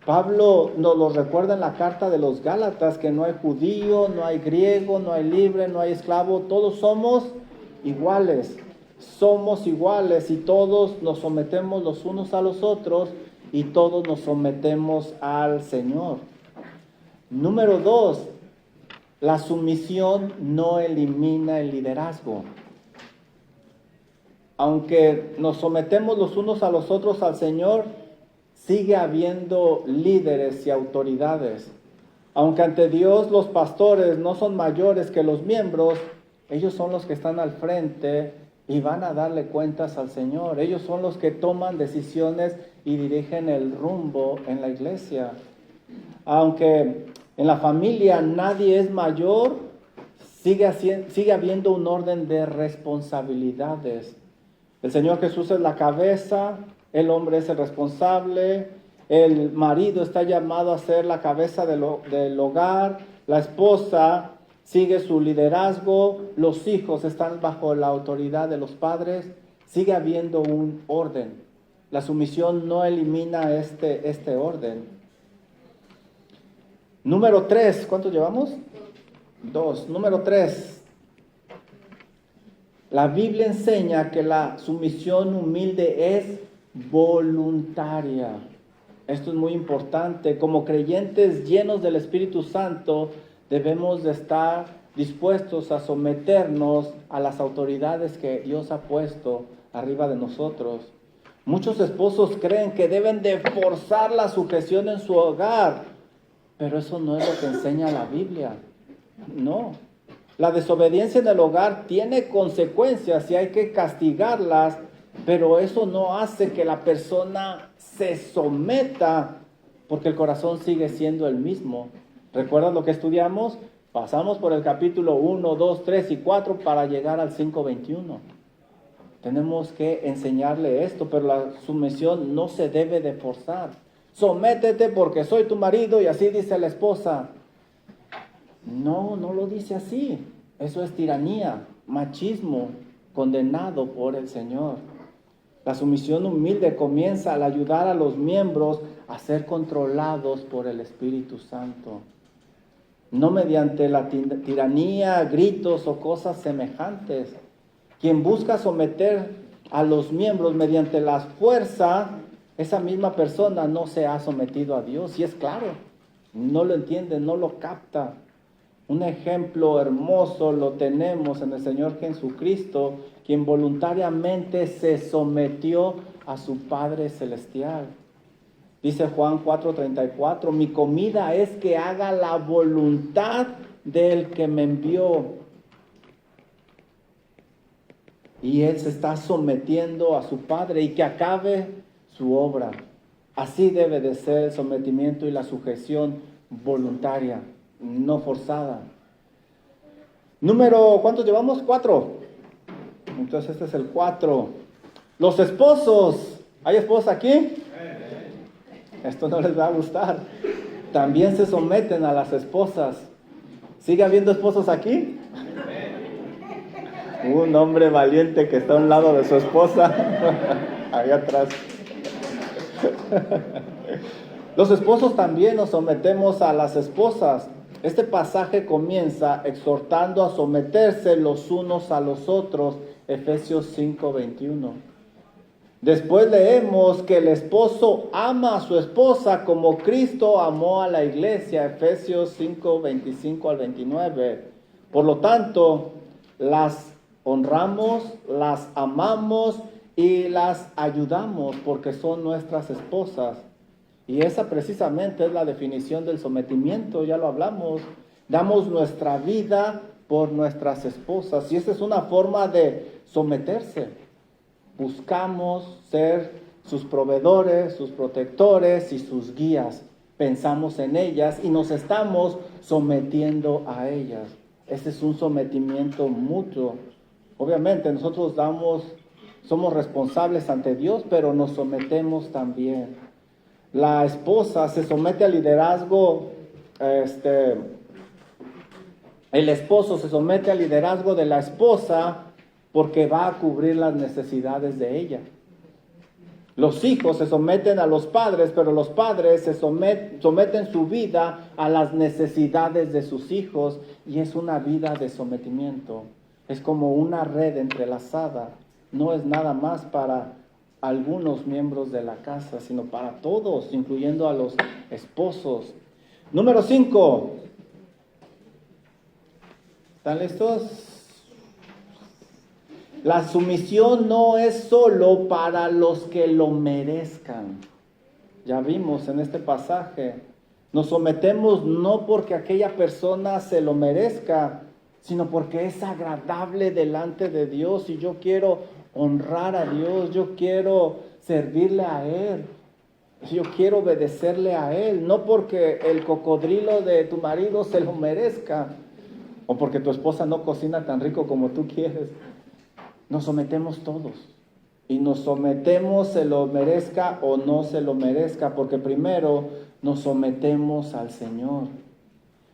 Pablo nos lo recuerda en la carta de los Gálatas, que no hay judío, no hay griego, no hay libre, no hay esclavo, todos somos iguales. Somos iguales y todos nos sometemos los unos a los otros y todos nos sometemos al Señor. Número 2, la sumisión no elimina el liderazgo. Aunque nos sometemos los unos a los otros al Señor, sigue habiendo líderes y autoridades. Aunque ante Dios los pastores no son mayores que los miembros, ellos son los que están al frente y van a darle cuentas al Señor. Ellos son los que toman decisiones y dirigen el rumbo en la iglesia. Aunque en la familia nadie es mayor, sigue habiendo un orden de responsabilidades. El Señor Jesús es la cabeza, el hombre es el responsable, el marido está llamado a ser la cabeza del hogar, la esposa sigue su liderazgo, los hijos están bajo la autoridad de los padres, sigue habiendo un orden. La sumisión no elimina este orden. Número 3, ¿cuántos llevamos? 2. Número 3. La Biblia enseña que la sumisión humilde es voluntaria. Esto es muy importante. Como creyentes llenos del Espíritu Santo, debemos de estar dispuestos a someternos a las autoridades que Dios ha puesto arriba de nosotros. Muchos esposos creen que deben de forzar la sujeción en su hogar, pero eso no es lo que enseña la Biblia. No. La desobediencia en el hogar tiene consecuencias y hay que castigarlas, pero eso no hace que la persona se someta porque el corazón sigue siendo el mismo. ¿Recuerdas lo que estudiamos? Pasamos por el capítulo 1, 2, 3 y 4 para llegar al 5:21. Tenemos que enseñarle esto, pero la sumisión no se debe de forzar. Sométete porque soy tu marido y así dice la esposa. No, no lo dice así. Eso es tiranía, machismo, condenado por el Señor. La sumisión humilde comienza al ayudar a los miembros a ser controlados por el Espíritu Santo. No mediante la tiranía, gritos o cosas semejantes. Quien busca someter a los miembros mediante la fuerza, esa misma persona no se ha sometido a Dios. Y es claro, no lo entiende, no lo capta. Un ejemplo hermoso lo tenemos en el Señor Jesucristo, quien voluntariamente se sometió a su Padre Celestial. Dice Juan 4:34, mi comida es que haga la voluntad del que me envió. Y Él se está sometiendo a su Padre y que acabe su obra. Así debe de ser el sometimiento y la sujeción voluntaria, no forzada. ¿Cuántos llevamos? 4. Entonces este es el 4. Los esposos. ¿Hay esposos aquí? Esto no les va a gustar. También se someten a las esposas. ¿Sigue habiendo esposos aquí? Un hombre valiente que está a un lado de su esposa. Ahí atrás. Los esposos también nos sometemos a las esposas. Este pasaje comienza exhortando a someterse los unos a los otros. Efesios 5:21. Después leemos que el esposo ama a su esposa como Cristo amó a la iglesia. Efesios 5:25 al 29. Por lo tanto, las honramos, las amamos y las ayudamos porque son nuestras esposas. Y esa precisamente es la definición del sometimiento, ya lo hablamos. Damos nuestra vida por nuestras esposas y esa es una forma de someterse. Buscamos ser sus proveedores, sus protectores y sus guías. Pensamos en ellas y nos estamos sometiendo a ellas. Ese es un sometimiento mutuo. Obviamente nosotros somos responsables ante Dios, pero nos sometemos también. La esposa se somete al liderazgo, el esposo se somete al liderazgo de la esposa porque va a cubrir las necesidades de ella. Los hijos se someten a los padres, pero los padres se someten su vida a las necesidades de sus hijos y es una vida de sometimiento. Es como una red entrelazada, no es nada más para algunos miembros de la casa, sino para todos, incluyendo a los esposos. Número 5. ¿Están listos? La sumisión no es solo para los que lo merezcan. Ya vimos en este pasaje, nos sometemos no porque aquella persona se lo merezca, sino porque es agradable delante de Dios y yo quiero honrar a Dios, yo quiero servirle a Él, yo quiero obedecerle a Él, no porque el cocodrilo de tu marido se lo merezca o porque tu esposa no cocina tan rico como tú quieres. Nos sometemos todos y nos sometemos se lo merezca o no se lo merezca, porque primero nos sometemos al Señor.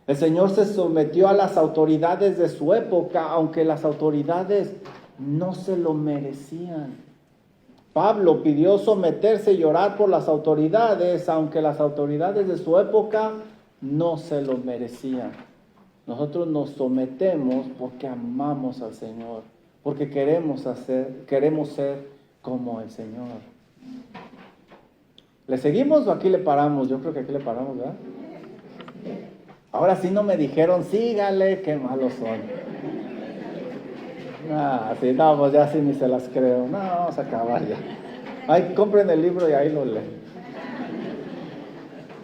El Señor se sometió a las autoridades de su época, aunque las autoridades no se lo merecían. Pablo pidió someterse y orar por las autoridades, aunque las autoridades de su época no se lo merecían. Nosotros nos sometemos porque amamos al Señor, porque queremos ser como el Señor. ¿Le seguimos o aquí le paramos? Yo creo que aquí le paramos, ¿verdad? Ahora sí no me dijeron, sígale, qué malos son. Sí, no, pues ya sí ni se las creo. No, vamos a acabar ya. Ay, compren el libro y ahí lo leen.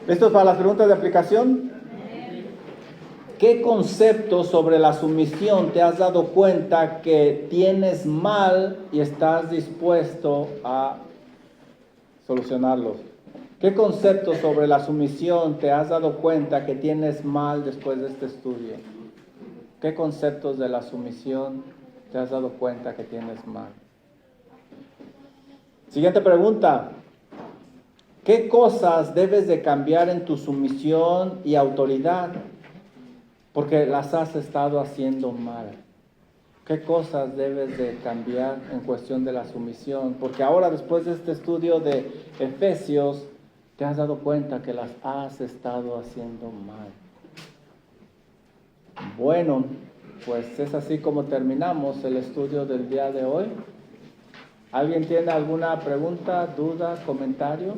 ¿Listos para las preguntas de aplicación? ¿Qué concepto sobre la sumisión te has dado cuenta que tienes mal y estás dispuesto a solucionarlos? ¿Qué concepto sobre la sumisión te has dado cuenta que tienes mal después de este estudio? ¿Qué conceptos de la sumisión te has dado cuenta que tienes mal? Siguiente pregunta. ¿Qué cosas debes de cambiar en tu sumisión y autoridad? Porque las has estado haciendo mal. ¿Qué cosas debes de cambiar en cuestión de la sumisión? Porque ahora, después de este estudio de Efesios, te has dado cuenta que las has estado haciendo mal. Bueno, pues es así como terminamos el estudio del día de hoy. ¿Alguien tiene alguna pregunta, duda, comentario?